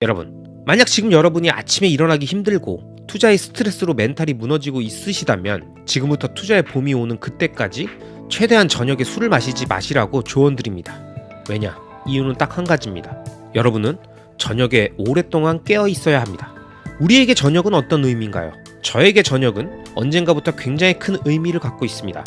여러분, 만약 지금 여러분이 아침에 일어나기 힘들고 투자의 스트레스로 멘탈이 무너지고 있으시다면 지금부터 투자의 봄이 오는 그때까지 최대한 저녁에 술을 마시지 마시라고 조언드립니다. 왜냐? 이유는 딱 한 가지입니다. 여러분은 저녁에 오랫동안 깨어 있어야 합니다. 우리에게 저녁은 어떤 의미인가요? 저에게 저녁은 언젠가부터 굉장히 큰 의미를 갖고 있습니다.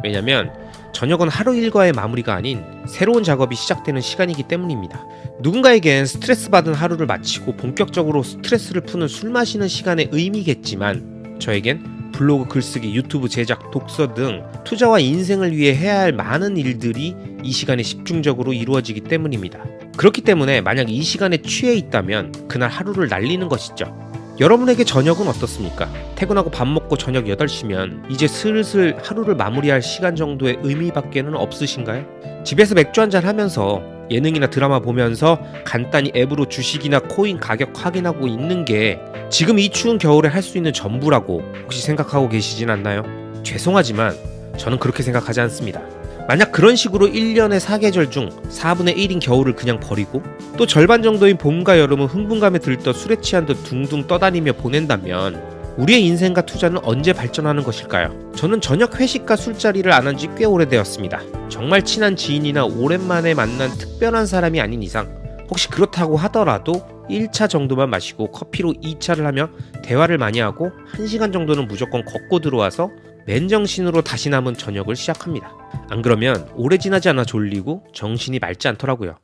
왜냐면 저녁은 하루 일과의 마무리가 아닌 새로운 작업이 시작되는 시간이기 때문입니다. 누군가에겐 스트레스 받은 하루를 마치고 본격적으로 스트레스를 푸는 술 마시는 시간의 의미겠지만 저에겐 블로그 글쓰기, 유튜브 제작, 독서 등 투자와 인생을 위해 해야 할 많은 일들이 이 시간에 집중적으로 이루어지기 때문입니다. 그렇기 때문에 만약 이 시간에 취해 있다면 그날 하루를 날리는 것이죠. 여러분에게 저녁은 어떻습니까? 퇴근하고 밥 먹고 저녁 8시면 이제 슬슬 하루를 마무리할 시간 정도의 의미밖에는 없으신가요? 집에서 맥주 한잔 하면서 예능이나 드라마 보면서 간단히 앱으로 주식이나 코인 가격 확인하고 있는 게 지금 이 추운 겨울에 할 수 있는 전부라고 혹시 생각하고 계시진 않나요? 죄송하지만 저는 그렇게 생각하지 않습니다. 만약 그런 식으로 1년의 4계절 중 4분의 1인 겨울을 그냥 버리고 또 절반 정도인 봄과 여름은 흥분감에 들떠 술에 취한 듯 둥둥 떠다니며 보낸다면 우리의 인생과 투자는 언제 발전하는 것일까요? 저는 저녁 회식과 술자리를 안 한 지 꽤 오래되었습니다. 정말 친한 지인이나 오랜만에 만난 특별한 사람이 아닌 이상 혹시 그렇다고 하더라도 1차 정도만 마시고 커피로 2차를 하며 대화를 많이 하고 1시간 정도는 무조건 걷고 들어와서 맨정신으로 다시 남은 저녁을 시작합니다. 안 그러면 오래 지나지 않아 졸리고 정신이 맑지 않더라고요.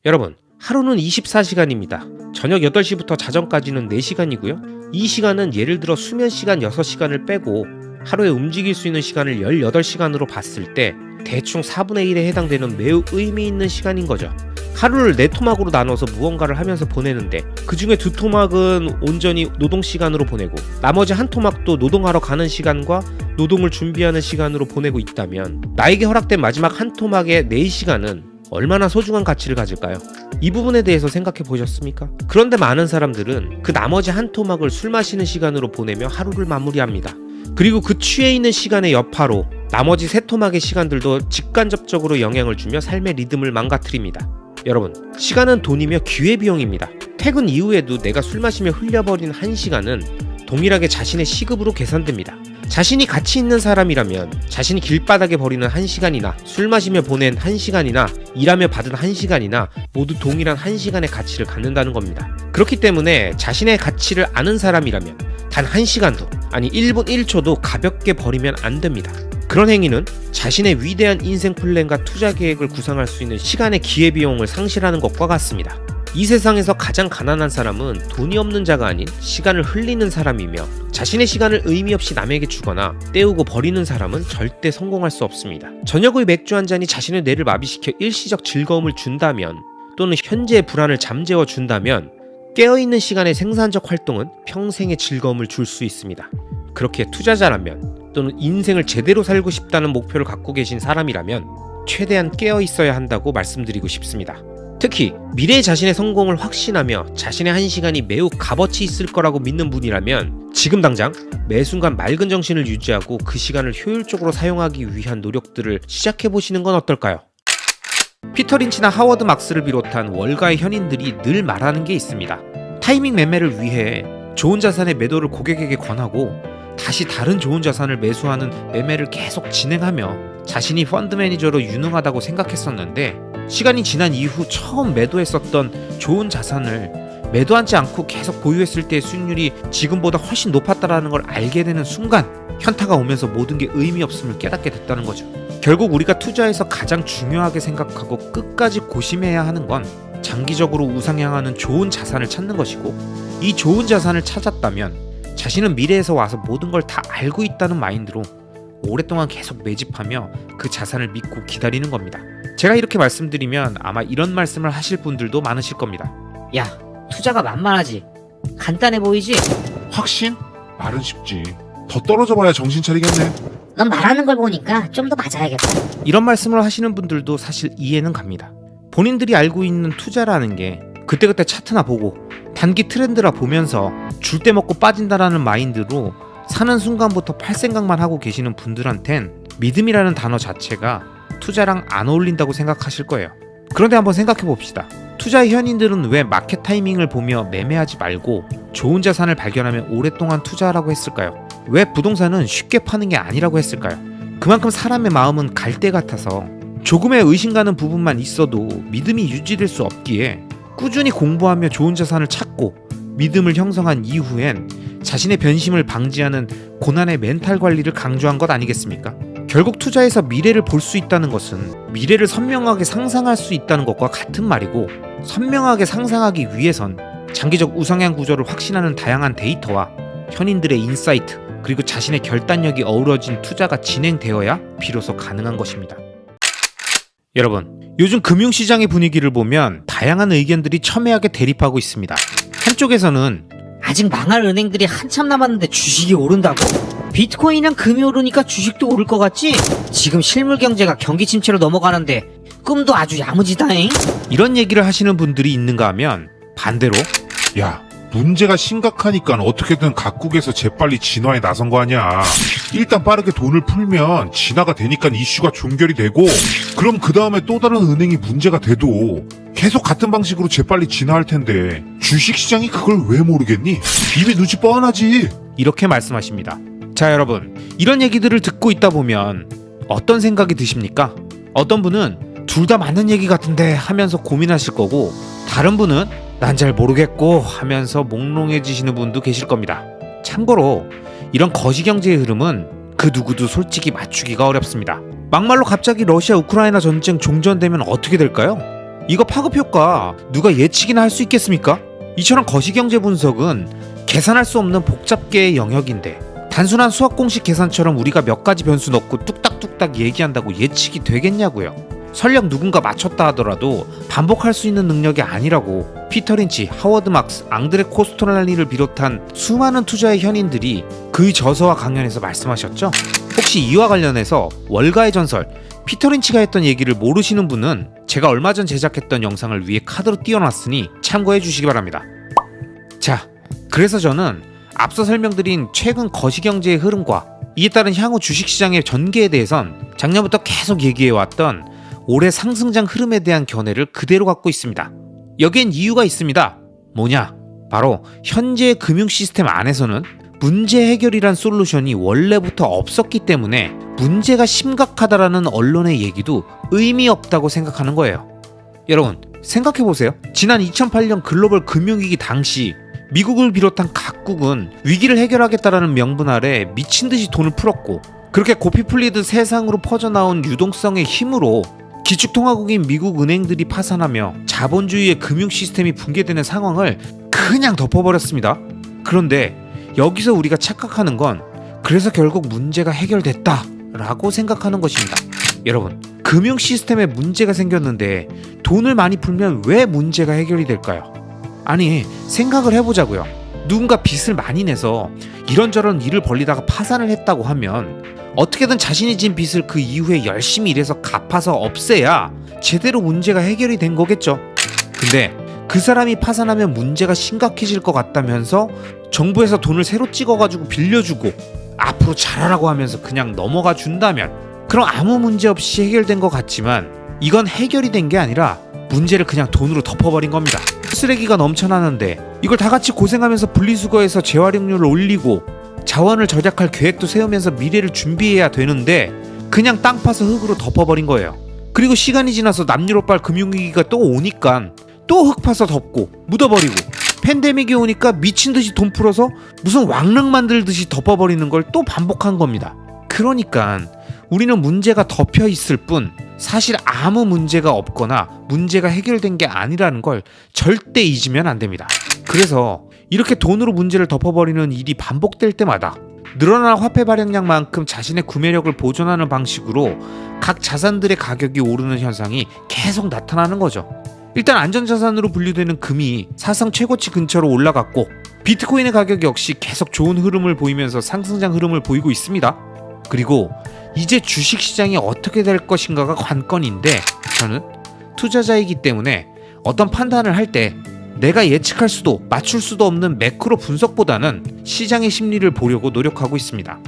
여러분, 하루는 24시간입니다. 저녁 8시부터 자정까지는 4시간이고요. 이 시간은 예를 들어 수면 시간 6시간을 빼고 하루에 움직일 수 있는 시간을 18시간으로 봤을 때 대충 4분의 1에 해당되는 매우 의미 있는 시간인 거죠. 하루를 4토막으로 나눠서 무언가를 하면서 보내는데 그 중에 2토막은 온전히 노동 시간으로 보내고 나머지 한 토막도 노동하러 가는 시간과 노동을 준비하는 시간으로 보내고 있다면 나에게 허락된 마지막 한 토막의 4시간은 얼마나 소중한 가치를 가질까요? 이 부분에 대해서 생각해 보셨습니까? 그런데 많은 사람들은 그 나머지 한 토막을 술 마시는 시간으로 보내며 하루를 마무리합니다. 그리고 그 취해 있는 시간의 여파로 나머지 3토막의 시간들도 직간접적으로 영향을 주며 삶의 리듬을 망가뜨립니다. 여러분, 시간은 돈이며 기회비용입니다. 퇴근 이후에도 내가 술 마시며 흘려버린 1시간은 동일하게 자신의 시급으로 계산됩니다. 자신이 가치 있는 사람이라면 자신이 길바닥에 버리는 1시간이나 술 마시며 보낸 1시간이나 일하며 받은 1시간이나 모두 동일한 1시간의 가치를 갖는다는 겁니다. 그렇기 때문에 자신의 가치를 아는 사람이라면 단 1시간도 아니 1분 1초도 가볍게 버리면 안 됩니다. 그런 행위는 자신의 위대한 인생 플랜과 투자 계획을 구상할 수 있는 시간의 기회비용을 상실하는 것과 같습니다. 이 세상에서 가장 가난한 사람은 돈이 없는 자가 아닌 시간을 흘리는 사람이며 자신의 시간을 의미 없이 남에게 주거나 때우고 버리는 사람은 절대 성공할 수 없습니다. 저녁 의 맥주 한 잔이 자신의 뇌를 마비시켜 일시적 즐거움을 준다면 또는 현재의 불안을 잠재워 준다면 깨어있는 시간의 생산적 활동은 평생의 즐거움을 줄 수 있습니다. 그렇게 투자자라면 또는 인생을 제대로 살고 싶다는 목표를 갖고 계신 사람이라면 최대한 깨어 있어야 한다고 말씀드리고 싶습니다. 특히 미래의 자신의 성공을 확신하며 자신의 1시간이 매우 값어치 있을 거라고 믿는 분이라면 지금 당장 매 순간 맑은 정신을 유지하고 그 시간을 효율적으로 사용하기 위한 노력들을 시작해보시는 건 어떨까요? 피터 린치나 하워드 막스를 비롯한 월가의 현인들이 늘 말하는 게 있습니다. 타이밍 매매를 위해 좋은 자산의 매도를 고객에게 권하고 다시 다른 좋은 자산을 매수하는 매매를 계속 진행하며 자신이 펀드 매니저로 유능하다고 생각했었는데 시간이 지난 이후 처음 매도했었던 좋은 자산을 매도하지 않고 계속 보유했을 때의 수익률이 지금보다 훨씬 높았다는 걸 알게 되는 순간 현타가 오면서 모든 게 의미 없음을 깨닫게 됐다는 거죠. 결국 우리가 투자에서 가장 중요하게 생각하고 끝까지 고심해야 하는 건 장기적으로 우상향하는 좋은 자산을 찾는 것이고 이 좋은 자산을 찾았다면 자신은 미래에서 와서 모든 걸 다 알고 있다는 마인드로 오랫동안 계속 매집하며 그 자산을 믿고 기다리는 겁니다. 제가 이렇게 말씀드리면 아마 이런 말씀을 하실 분들도 많으실 겁니다. 야, 투자가 만만하지? 간단해 보이지? 확신? 말은 쉽지. 더 떨어져 봐야 정신 차리겠네. 넌 말하는 걸 보니까 좀 더 맞아야겠다. 이런 말씀을 하시는 분들도 사실 이해는 갑니다. 본인들이 알고 있는 투자라는 게 그때그때 차트나 보고 단기 트렌드라 보면서 줄 때 먹고 빠진다라는 마인드로 사는 순간부터 팔 생각만 하고 계시는 분들한텐 믿음이라는 단어 자체가 투자랑 안 어울린다고 생각하실 거예요. 그런데 한번 생각해 봅시다. 투자의 현인들은 왜 마켓 타이밍을 보며 매매하지 말고 좋은 자산을 발견하면 오랫동안 투자하라고 했을까요? 왜 부동산은 쉽게 파는 게 아니라고 했을까요? 그만큼 사람의 마음은 갈대 같아서 조금의 의심 가는 부분만 있어도 믿음이 유지될 수 없기에 꾸준히 공부하며 좋은 자산을 찾고 믿음을 형성한 이후엔 자신의 변심을 방지하는 고난의 멘탈 관리를 강조한 것 아니겠습니까? 결국 투자에서 미래를 볼 수 있다는 것은 미래를 선명하게 상상할 수 있다는 것과 같은 말이고, 선명하게 상상하기 위해선 장기적 우상향 구조를 확신하는 다양한 데이터와 현인들의 인사이트, 그리고 자신의 결단력이 어우러진 투자가 진행되어야 비로소 가능한 것입니다. 여러분, 요즘 금융시장의 분위기를 보면 다양한 의견들이 첨예하게 대립하고 있습니다. 한쪽에서는 아직 망할 은행들이 한참 남았는데 주식이 오른다고? 비트코인이랑 금이 오르니까 주식도 오를 것 같지? 지금 실물 경제가 경기 침체로 넘어가는데 꿈도 아주 야무지다잉? 이런 얘기를 하시는 분들이 있는가 하면 반대로 야, 문제가 심각하니까 어떻게든 각국에서 재빨리 진화에 나선 거 아니야. 일단 빠르게 돈을 풀면 진화가 되니까 이슈가 종결이 되고, 그럼 그 다음에 또 다른 은행이 문제가 돼도 계속 같은 방식으로 재빨리 진화할 텐데 주식시장이 그걸 왜 모르겠니? 이미 눈치 뻔하지. 이렇게 말씀하십니다. 자, 여러분, 이런 얘기들을 듣고 있다 보면 어떤 생각이 드십니까? 어떤 분은 둘 다 맞는 얘기 같은데 하면서 고민하실 거고, 다른 분은 난 잘 모르겠고 하면서 몽롱해지시는 분도 계실 겁니다. 참고로 이런 거시경제의 흐름은 그 누구도 솔직히 맞추기가 어렵습니다. 막말로 갑자기 러시아 우크라이나 전쟁 종전되면 어떻게 될까요? 이거 파급 효과 누가 예측이나 할 수 있겠습니까? 이처럼 거시경제 분석은 계산할 수 없는 복잡계의 영역인데, 단순한 수학 공식 계산처럼 우리가 몇 가지 변수 넣고 뚝딱뚝딱 얘기한다고 예측이 되겠냐고요. 설령 누군가 맞췄다 하더라도 반복할 수 있는 능력이 아니라고 피터 린치, 하워드 막스, 앙드레 코스토랄리를 비롯한 수많은 투자의 현인들이 그 저서와 강연에서 말씀하셨죠? 혹시 이와 관련해서 월가의 전설, 피터 린치가 했던 얘기를 모르시는 분은 제가 얼마 전 제작했던 영상을 위에 카드로 띄워놨으니 참고해 주시기 바랍니다. 자, 그래서 저는 앞서 설명드린 최근 거시경제의 흐름과 이에 따른 향후 주식시장의 전개에 대해선 작년부터 계속 얘기해왔던 올해 상승장 흐름에 대한 견해를 그대로 갖고 있습니다. 여기엔 이유가 있습니다. 뭐냐? 바로 현재의 금융 시스템 안에서는 문제 해결이란 솔루션이 원래부터 없었기 때문에 문제가 심각하다라는 언론의 얘기도 의미 없다고 생각하는 거예요. 여러분, 생각해보세요. 지난 2008년 글로벌 금융위기 당시 미국을 비롯한 각국은 위기를 해결하겠다라는 명분 아래 미친듯이 돈을 풀었고, 그렇게 고삐 풀리듯 세상으로 퍼져나온 유동성의 힘으로 기축통화국인 미국 은행들이 파산하며 자본주의의 금융 시스템이 붕괴되는 상황을 그냥 덮어버렸습니다. 그런데 여기서 우리가 착각하는 건 그래서 결국 문제가 해결됐다 라고 생각하는 것입니다. 여러분, 금융 시스템에 문제가 생겼는데 돈을 많이 풀면 왜 문제가 해결이 될까요? 아니, 생각을 해보자고요. 누군가 빚을 많이 내서 이런저런 일을 벌리다가 파산을 했다고 하면 어떻게든 자신이 진 빚을 그 이후에 열심히 일해서 갚아서 없애야 제대로 문제가 해결이 된 거겠죠. 근데 그 사람이 파산하면 문제가 심각해질 것 같다면서 정부에서 돈을 새로 찍어가지고 빌려주고 앞으로 잘하라고 하면서 그냥 넘어가 준다면, 그럼 아무 문제 없이 해결된 것 같지만 이건 해결이 된 게 아니라 문제를 그냥 돈으로 덮어버린 겁니다. 쓰레기가 넘쳐나는데 이걸 다 같이 고생하면서 분리수거해서 재활용률을 올리고 자원을 절약할 계획도 세우면서 미래를 준비해야 되는데 그냥 땅 파서 흙으로 덮어버린 거예요. 그리고 시간이 지나서 남유럽발 금융위기가 또 오니까 또 흙 파서 덮고 묻어버리고, 팬데믹이 오니까 미친듯이 돈 풀어서 무슨 왕릉 만들듯이 덮어버리는 걸 또 반복한 겁니다. 그러니까 우리는 문제가 덮여 있을 뿐 사실 아무 문제가 없거나 문제가 해결된 게 아니라는 걸 절대 잊으면 안 됩니다. 그래서 이렇게 돈으로 문제를 덮어버리는 일이 반복될 때마다 늘어난 화폐 발행량만큼 자신의 구매력을 보존하는 방식으로 각 자산들의 가격이 오르는 현상이 계속 나타나는 거죠. 일단 안전자산으로 분류되는 금이 사상 최고치 근처로 올라갔고, 비트코인의 가격 역시 계속 좋은 흐름을 보이면서 상승장 흐름을 보이고 있습니다. 그리고 이제 주식시장이 어떻게 될 것인가가 관건인데, 저는 투자자이기 때문에 어떤 판단을 할 때 내가 예측할 수도 맞출 수도 없는 매크로 분석보다는 시장의 심리를 보려고 노력하고 있습니다.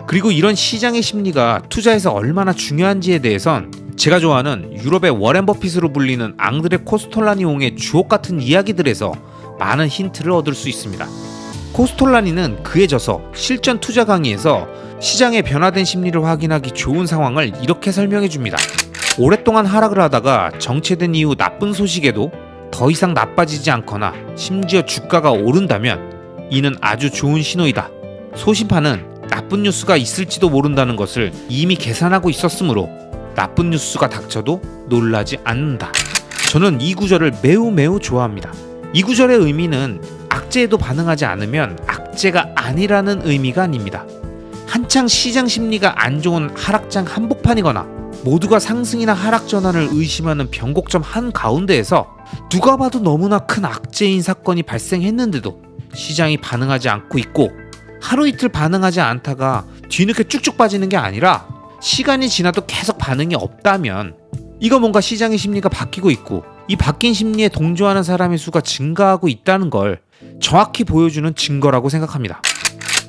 그리고 이런 시장의 심리가 투자에서 얼마나 중요한지에 대해선 제가 좋아하는 유럽의 워렌 버핏으로 불리는 앙드레 코스톨라니옹의 주옥 같은 이야기들에서 많은 힌트를 얻을 수 있습니다. 코스톨라니는 그에 져서 실전 투자 강의에서 시장의 변화된 심리를 확인하기 좋은 상황을 이렇게 설명해 줍니다. 오랫동안 하락을 하다가 정체된 이후 나쁜 소식에도 더 이상 나빠지지 않거나 심지어 주가가 오른다면 이는 아주 좋은 신호이다. 소심파는 나쁜 뉴스가 있을지도 모른다는 것을 이미 계산하고 있었으므로 나쁜 뉴스가 닥쳐도 놀라지 않는다. 저는 이 구절을 매우 좋아합니다. 이 구절의 의미는 악재에도 반응하지 않으면 악재가 아니라는 의미가 아닙니다. 한창 시장 심리가 안 좋은 하락장 한복판이거나 모두가 상승이나 하락 전환을 의심하는 변곡점 한가운데에서 누가 봐도 너무나 큰 악재인 사건이 발생했는데도 시장이 반응하지 않고 있고, 하루 이틀 반응하지 않다가 뒤늦게 쭉쭉 빠지는 게 아니라 시간이 지나도 계속 반응이 없다면 이거 뭔가 시장의 심리가 바뀌고 있고 이 바뀐 심리에 동조하는 사람의 수가 증가하고 있다는 걸 정확히 보여주는 증거라고 생각합니다.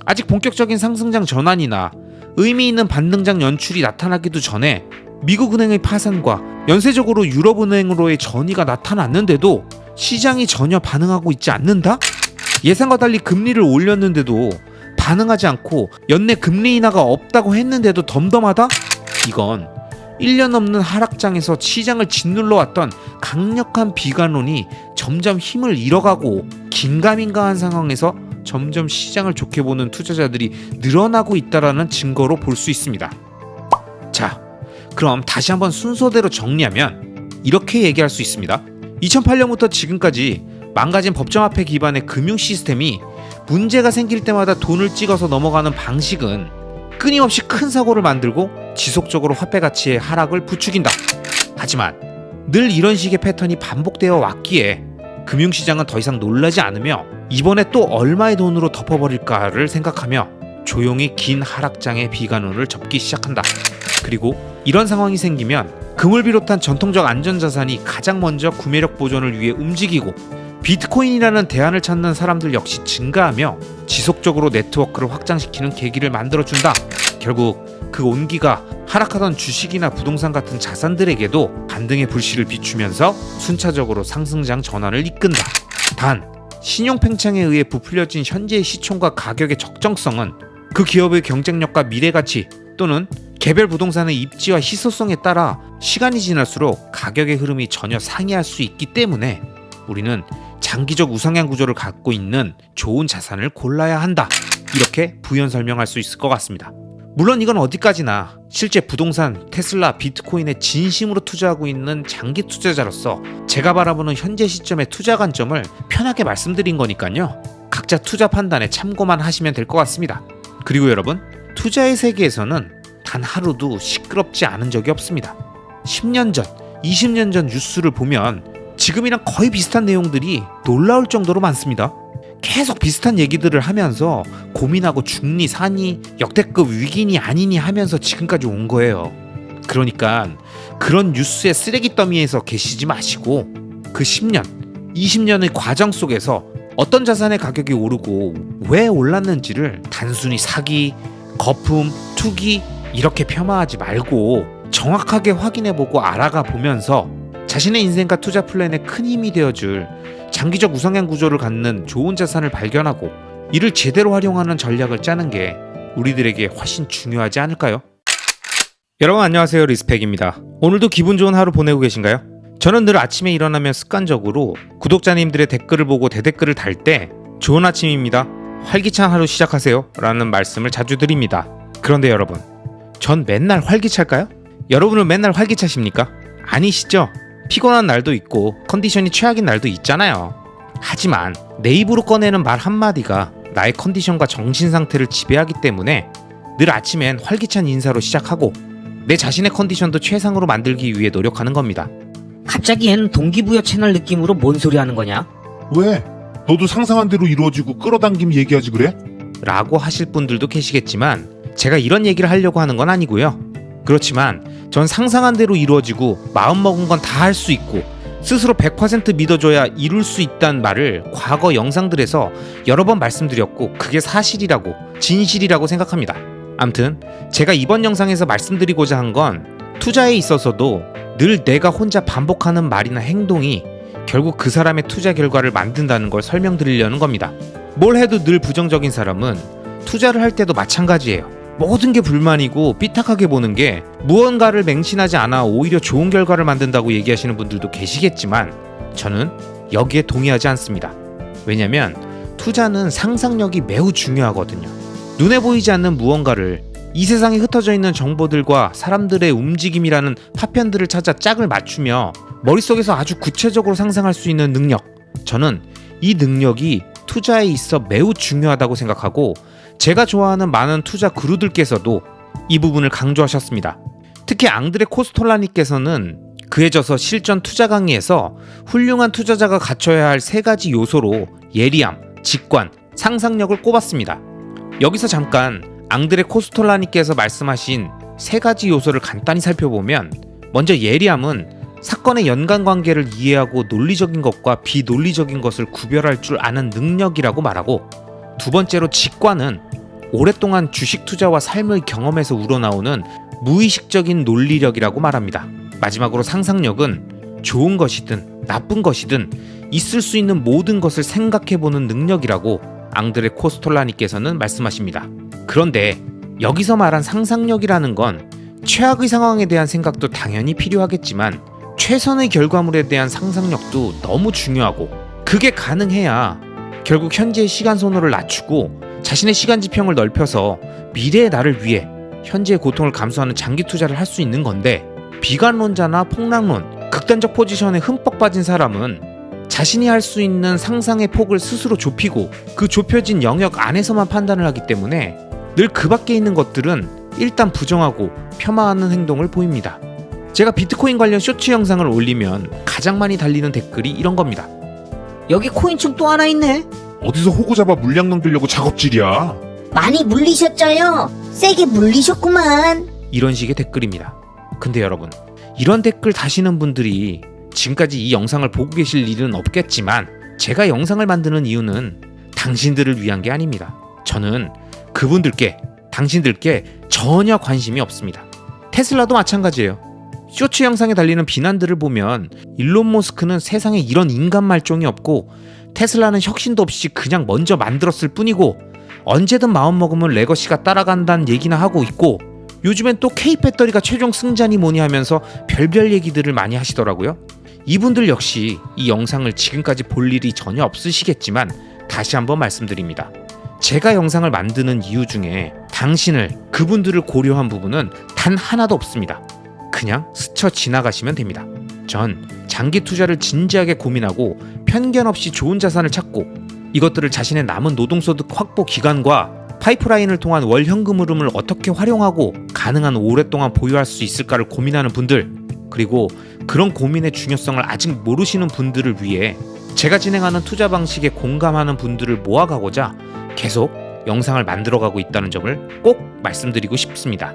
아직 본격적인 상승장 전환이나 의미 있는 반등장 연출이 나타나기도 전에 미국은행의 파산과 연쇄적으로 유럽은행으로의 전이가 나타났는데도 시장이 전혀 반응하고 있지 않는다? 예상과 달리 금리를 올렸는데도 반응하지 않고 연내 금리 인하가 없다고 했는데도 덤덤하다? 이건 1년 넘는 하락장에서 시장을 짓눌러왔던 강력한 비관론이 점점 힘을 잃어가고 긴가민가한 상황에서 점점 시장을 좋게 보는 투자자들이 늘어나고 있다는 증거로 볼 수 있습니다. 자, 그럼 다시 한번 순서대로 정리하면 이렇게 얘기할 수 있습니다. 2008년부터 지금까지 망가진 법정 화폐 기반의 금융 시스템이 문제가 생길 때마다 돈을 찍어서 넘어가는 방식은 끊임없이 큰 사고를 만들고 지속적으로 화폐 가치의 하락을 부추긴다. 하지만 늘 이런 식의 패턴이 반복되어 왔기에 금융시장은 더 이상 놀라지 않으며 이번에 또 얼마의 돈으로 덮어버릴까를 생각하며 조용히 긴 하락장의 비관론을 접기 시작한다. 그리고 이런 상황이 생기면 금을 비롯한 전통적 안전자산이 가장 먼저 구매력 보존을 위해 움직이고 비트코인이라는 대안을 찾는 사람들 역시 증가하며 지속적으로 네트워크를 확장시키는 계기를 만들어준다. 결국 그 온기가 하락하던 주식이나 부동산 같은 자산들에게도 반등의 불씨를 비추면서 순차적으로 상승장 전환을 이끈다. 단, 신용 팽창에 의해 부풀려진 현재의 시총과 가격의 적정성은 그 기업의 경쟁력과 미래가치 또는 개별 부동산의 입지와 희소성에 따라 시간이 지날수록 가격의 흐름이 전혀 상이할 수 있기 때문에 우리는 장기적 우상향 구조를 갖고 있는 좋은 자산을 골라야 한다. 이렇게 부연 설명할 수 있을 것 같습니다. 물론 이건 어디까지나 실제 부동산, 테슬라, 비트코인에 진심으로 투자하고 있는 장기 투자자로서 제가 바라보는 현재 시점의 투자 관점을 편하게 말씀드린 거니까요. 각자 투자 판단에 참고만 하시면 될 것 같습니다. 그리고 여러분, 투자의 세계에서는 단 하루도 시끄럽지 않은 적이 없습니다. 10년 전, 20년 전 뉴스를 보면 지금이랑 거의 비슷한 내용들이 놀라울 정도로 많습니다. 계속 비슷한 얘기들을 하면서 고민하고 중리, 산이, 역대급 위기니 아니니 하면서 지금까지 온 거예요. 그러니까 그런 뉴스의 쓰레기 더미에서 계시지 마시고 그 10년, 20년의 과정 속에서 어떤 자산의 가격이 오르고 왜 올랐는지를 단순히 사기, 거품, 투기 이렇게 폄하하지 말고 정확하게 확인해보고 알아가 보면서 자신의 인생과 투자 플랜에 큰 힘이 되어줄 장기적 우상향 구조를 갖는 좋은 자산을 발견하고 이를 제대로 활용하는 전략을 짜는 게 우리들에게 훨씬 중요하지 않을까요? 여러분 안녕하세요, 리스펙입니다. 오늘도 기분 좋은 하루 보내고 계신가요? 저는 늘 아침에 일어나면 습관적으로 구독자님들의 댓글을 보고 대댓글을 달 때 좋은 아침입니다, 활기찬 하루 시작하세요 라는 말씀을 자주 드립니다. 그런데 여러분, 전 맨날 활기찰까요? 여러분은 맨날 활기차십니까? 아니시죠? 피곤한 날도 있고 컨디션이 최악인 날도 있잖아요. 하지만 내 입으로 꺼내는 말 한마디가 나의 컨디션과 정신 상태를 지배하기 때문에 늘 아침엔 활기찬 인사로 시작하고 내 자신의 컨디션도 최상으로 만들기 위해 노력하는 겁니다. 갑자기 얜 동기부여 채널 느낌으로 뭔 소리 하는 거냐? 왜? 너도 상상한 대로 이루어지고 끌어당김 얘기하지 그래? 라고 하실 분들도 계시겠지만 제가 이런 얘기를 하려고 하는 건 아니고요. 그렇지만 전 상상한 대로 이루어지고 마음먹은 건 다 할 수 있고 스스로 100% 믿어줘야 이룰 수 있다는 말을 과거 영상들에서 여러 번 말씀드렸고 그게 사실이라고, 진실이라고 생각합니다. 암튼 제가 이번 영상에서 말씀드리고자 한 건 투자에 있어서도 늘 내가 혼자 반복하는 말이나 행동이 결국 그 사람의 투자 결과를 만든다는 걸 설명드리려는 겁니다. 뭘 해도 늘 부정적인 사람은 투자를 할 때도 마찬가지예요. 모든 게 불만이고 삐딱하게 보는 게 무언가를 맹신하지 않아 오히려 좋은 결과를 만든다고 얘기하시는 분들도 계시겠지만 저는 여기에 동의하지 않습니다. 왜냐면 투자는 상상력이 매우 중요하거든요. 눈에 보이지 않는 무언가를 이 세상에 흩어져 있는 정보들과 사람들의 움직임이라는 파편들을 찾아 짝을 맞추며 머릿속에서 아주 구체적으로 상상할 수 있는 능력, 저는 이 능력이 투자에 있어 매우 중요하다고 생각하고 제가 좋아하는 많은 투자 그루들께서도 이 부분을 강조하셨습니다. 특히 앙드레 코스톨라니께서는 그에 져서 실전 투자 강의에서 훌륭한 투자자가 갖춰야 할 3가지 요소로 예리함, 직관, 상상력을 꼽았습니다. 여기서 잠깐 앙드레 코스톨라니께서 말씀하신 3가지 요소를 간단히 살펴보면, 먼저 예리함은 사건의 연관관계를 이해하고 논리적인 것과 비논리적인 것을 구별할 줄 아는 능력이라고 말하고, 두 번째로 직관은 오랫동안 주식 투자와 삶을 경험해서 우러나오는 무의식적인 논리력이라고 말합니다. 마지막으로 상상력은 좋은 것이든 나쁜 것이든 있을 수 있는 모든 것을 생각해보는 능력이라고 앙드레 코스톨라니께서는 말씀하십니다. 그런데 여기서 말한 상상력이라는 건 최악의 상황에 대한 생각도 당연히 필요하겠지만 최선의 결과물에 대한 상상력도 너무 중요하고, 그게 가능해야 결국 현재의 시간 소모를 낮추고 자신의 시간 지평을 넓혀서 미래의 나를 위해 현재의 고통을 감수하는 장기 투자를 할 수 있는 건데, 비관론자나 폭락론, 극단적 포지션에 흠뻑 빠진 사람은 자신이 할 수 있는 상상의 폭을 스스로 좁히고 그 좁혀진 영역 안에서만 판단을 하기 때문에 늘 그 밖에 있는 것들은 일단 부정하고 폄하하는 행동을 보입니다. 제가 비트코인 관련 쇼츠 영상을 올리면 가장 많이 달리는 댓글이 이런 겁니다. 여기 코인충 또 하나 있네. 어디서 호구 잡아 물량 넘기려고 작업질이야. 많이 물리셨죠요? 세게 물리셨구만. 이런 식의 댓글입니다. 근데 여러분, 이런 댓글 다시는 분들이 지금까지 이 영상을 보고 계실 일은 없겠지만 제가 영상을 만드는 이유는 당신들을 위한 게 아닙니다. 저는 그분들께, 당신들께 전혀 관심이 없습니다. 테슬라도 마찬가지예요. 쇼츠 영상에 달리는 비난들을 보면 일론 머스크는 세상에 이런 인간 말종이 없고 테슬라는 혁신도 없이 그냥 먼저 만들었을 뿐이고 언제든 마음먹으면 레거시가 따라간다는 얘기나 하고 있고, 요즘엔 또 K배터리가 최종 승자니 뭐니 하면서 별별 얘기들을 많이 하시더라고요. 이분들 역시 이 영상을 지금까지 볼 일이 전혀 없으시겠지만 다시 한번 말씀드립니다. 제가 영상을 만드는 이유 중에 당신을, 그분들을 고려한 부분은 단 하나도 없습니다. 그냥 스쳐 지나가시면 됩니다. 전 장기 투자를 진지하게 고민하고 편견 없이 좋은 자산을 찾고 이것들을 자신의 남은 노동소득 확보 기간과 파이프라인을 통한 월 현금 흐름을 어떻게 활용하고 가능한 오랫동안 보유할 수 있을까를 고민하는 분들, 그리고 그런 고민의 중요성을 아직 모르시는 분들을 위해 제가 진행하는 투자 방식에 공감하는 분들을 모아가고자 계속 영상을 만들어가고 있다는 점을 꼭 말씀드리고 싶습니다.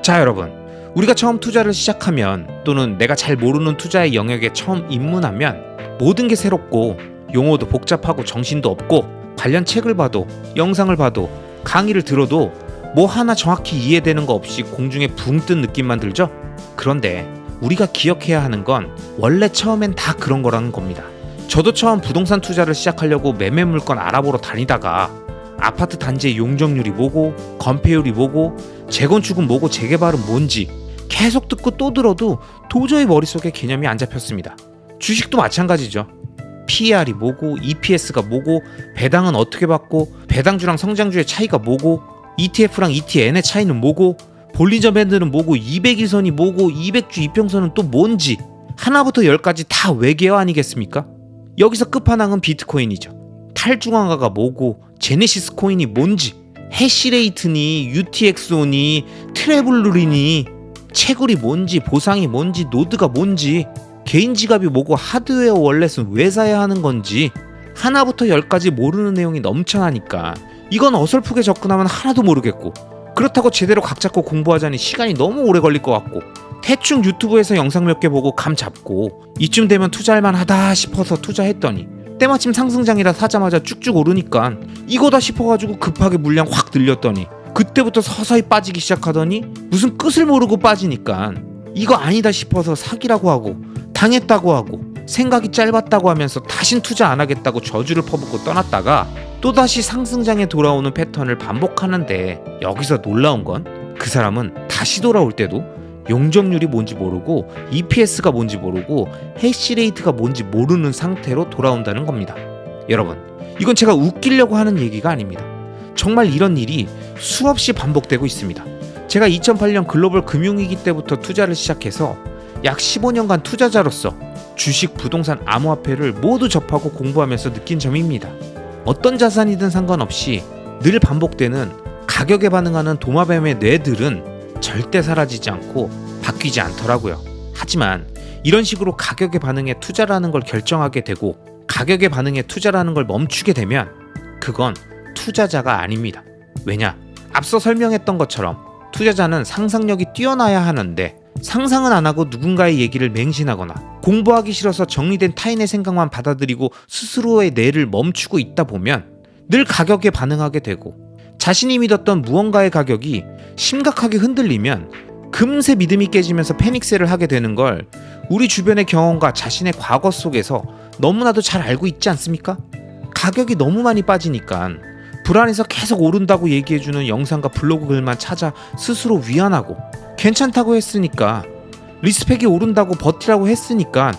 자, 여러분, 우리가 처음 투자를 시작하면 또는 내가 잘 모르는 투자의 영역에 처음 입문하면 모든 게 새롭고 용어도 복잡하고 정신도 없고 관련 책을 봐도 영상을 봐도 강의를 들어도 뭐 하나 정확히 이해되는 거 없이 공중에 붕 뜬 느낌만 들죠? 그런데 우리가 기억해야 하는 건 원래 처음엔 다 그런 거라는 겁니다. 저도 처음 부동산 투자를 시작하려고 매매 물건 알아보러 다니다가 아파트 단지의 용적률이 뭐고 건폐율이 뭐고 재건축은 뭐고 재개발은 뭔지 계속 듣고 또 들어도 도저히 머릿속에 개념이 안 잡혔습니다. 주식도 마찬가지죠. PER이 뭐고 EPS가 뭐고 배당은 어떻게 받고 배당주랑 성장주의 차이가 뭐고 ETF랑 ETN의 차이는 뭐고 볼리저 밴드는 뭐고 200일선이 뭐고 200주 이평선은 또 뭔지 하나부터 열까지 다 외계어 아니겠습니까? 여기서 끝판왕은 비트코인이죠. 탈중앙화가 뭐고 제네시스 코인이 뭔지 해시레이트니 UTXO니 트래블룰이니 채굴이 뭔지 보상이 뭔지 노드가 뭔지 개인 지갑이 뭐고 하드웨어 월렛은 왜 사야 하는 건지 하나부터 열까지 모르는 내용이 넘쳐나니까 이건 어설프게 접근하면 하나도 모르겠고, 그렇다고 제대로 각 잡고 공부하자니 시간이 너무 오래 걸릴 것 같고, 대충 유튜브에서 영상 몇 개 보고 감 잡고 이쯤 되면 투자할 만하다 싶어서 투자했더니 때마침 상승장이라 사자마자 쭉쭉 오르니까 이거다 싶어가지고 급하게 물량 확 늘렸더니 그때부터 서서히 빠지기 시작하더니 무슨 끝을 모르고 빠지니까 이거 아니다 싶어서 사기라고 하고 당했다고 하고 생각이 짧았다고 하면서 다신 투자 안 하겠다고 저주를 퍼붓고 떠났다가 또다시 상승장에 돌아오는 패턴을 반복하는데, 여기서 놀라운 건 그 사람은 다시 돌아올 때도 용적률이 뭔지 모르고 EPS가 뭔지 모르고 해시레이트가 뭔지 모르는 상태로 돌아온다는 겁니다. 여러분, 이건 제가 웃기려고 하는 얘기가 아닙니다. 정말 이런 일이 수없이 반복되고 있습니다. 제가 2008년 글로벌 금융위기 때부터 투자를 시작해서 약 15년간 투자자로서 주식, 부동산, 암호화폐를 모두 접하고 공부하면서 느낀 점입니다. 어떤 자산이든 상관없이 늘 반복되는 가격에 반응하는 도마뱀의 뇌들은 절대 사라지지 않고 바뀌지 않더라고요. 하지만 이런 식으로 가격에 반응해 투자라는 걸 결정하게 되고 가격에 반응해 투자라는 걸 멈추게 되면 그건 투자자가 아닙니다. 왜냐? 앞서 설명했던 것처럼 투자자는 상상력이 뛰어나야 하는데 상상은 안 하고 누군가의 얘기를 맹신하거나 공부하기 싫어서 정리된 타인의 생각만 받아들이고 스스로의 뇌를 멈추고 있다 보면 늘 가격에 반응하게 되고, 자신이 믿었던 무언가의 가격이 심각하게 흔들리면 금세 믿음이 깨지면서 패닉셀을 하게 되는 걸 우리 주변의 경험과 자신의 과거 속에서 너무나도 잘 알고 있지 않습니까? 가격이 너무 많이 빠지니까 불안해서 계속 오른다고 얘기해주는 영상과 블로그 글만 찾아 스스로 위안하고, 괜찮다고 했으니까, 리스펙이 오른다고 버티라고 했으니까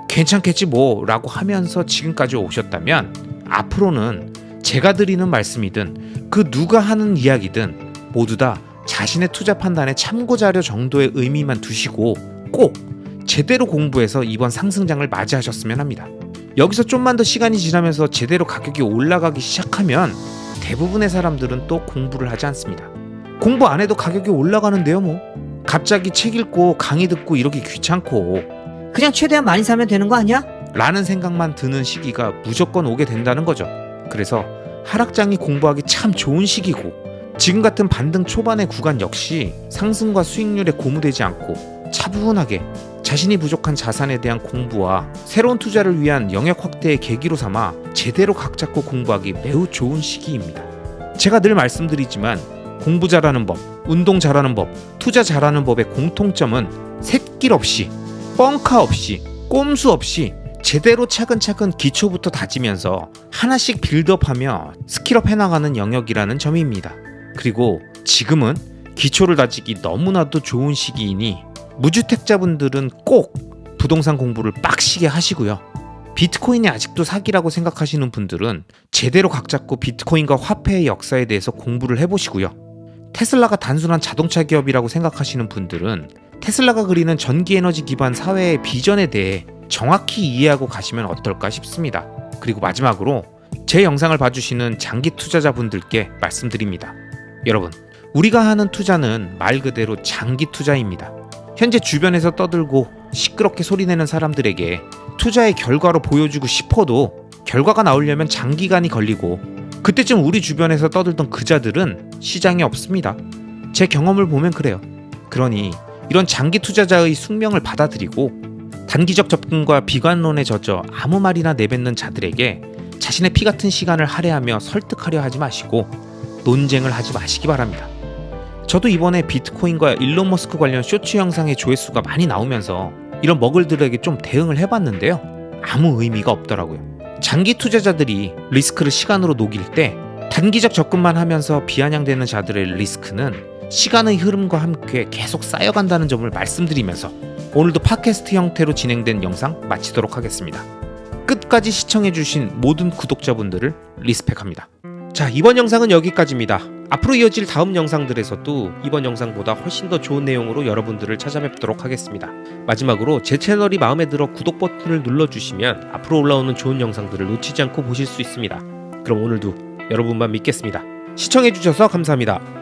괜찮겠지 뭐 라고 하면서 지금까지 오셨다면, 앞으로는 제가 드리는 말씀이든 그 누가 하는 이야기든 모두 다 자신의 투자 판단의 참고자료 정도의 의미만 두시고 꼭 제대로 공부해서 이번 상승장을 맞이하셨으면 합니다. 여기서 좀만 더 시간이 지나면서 제대로 가격이 올라가기 시작하면 대부분의 사람들은 또 공부를 하지 않습니다. 공부 안 해도 가격이 올라가는데요 뭐. 갑자기 책 읽고 강의 듣고 이러기 귀찮고 그냥 최대한 많이 사면 되는 거 아니야? 라는 생각만 드는 시기가 무조건 오게 된다는 거죠. 그래서 하락장이 공부하기 참 좋은 시기고, 지금 같은 반등 초반의 구간 역시 상승과 수익률에 고무되지 않고 차분하게 자신이 부족한 자산에 대한 공부와 새로운 투자를 위한 영역 확대의 계기로 삼아 제대로 각 잡고 공부하기 매우 좋은 시기입니다. 제가 늘 말씀드리지만 공부 잘하는 법, 운동 잘하는 법, 투자 잘하는 법의 공통점은 샛길 없이, 뻥카 없이, 꼼수 없이 제대로 차근차근 기초부터 다지면서 하나씩 빌드업하며 스킬업 해나가는 영역이라는 점입니다. 그리고 지금은 기초를 다지기 너무나도 좋은 시기이니 무주택자분들은 꼭 부동산 공부를 빡시게 하시고요. 비트코인이 아직도 사기라고 생각하시는 분들은 제대로 각 잡고 비트코인과 화폐의 역사에 대해서 공부를 해보시고요. 테슬라가 단순한 자동차 기업이라고 생각하시는 분들은 테슬라가 그리는 전기에너지 기반 사회의 비전에 대해 정확히 이해하고 가시면 어떨까 싶습니다. 그리고 마지막으로 제 영상을 봐주시는 장기 투자자분들께 말씀드립니다. 여러분, 우리가 하는 투자는 말 그대로 장기 투자입니다. 현재 주변에서 떠들고 시끄럽게 소리내는 사람들에게 투자의 결과로 보여주고 싶어도 결과가 나오려면 장기간이 걸리고, 그때쯤 우리 주변에서 떠들던 그자들은 시장에 없습니다. 제 경험을 보면 그래요. 그러니 이런 장기 투자자의 숙명을 받아들이고 단기적 접근과 비관론에 젖어 아무 말이나 내뱉는 자들에게 자신의 피 같은 시간을 할애하며 설득하려 하지 마시고 논쟁을 하지 마시기 바랍니다. 저도 이번에 비트코인과 일론 머스크 관련 쇼츠 영상의 조회수가 많이 나오면서 이런 머글들에게 좀 대응을 해봤는데요. 아무 의미가 없더라고요. 장기 투자자들이 리스크를 시간으로 녹일 때 단기적 접근만 하면서 비아냥대는 자들의 리스크는 시간의 흐름과 함께 계속 쌓여간다는 점을 말씀드리면서 오늘도 팟캐스트 형태로 진행된 영상 마치도록 하겠습니다. 끝까지 시청해주신 모든 구독자분들을 리스펙합니다. 자, 이번 영상은 여기까지입니다. 앞으로 이어질 다음 영상들에서도 이번 영상보다 훨씬 더 좋은 내용으로 여러분들을 찾아뵙도록 하겠습니다. 마지막으로 제 채널이 마음에 들어 구독 버튼을 눌러주시면 앞으로 올라오는 좋은 영상들을 놓치지 않고 보실 수 있습니다. 그럼 오늘도 여러분만 믿겠습니다. 시청해주셔서 감사합니다.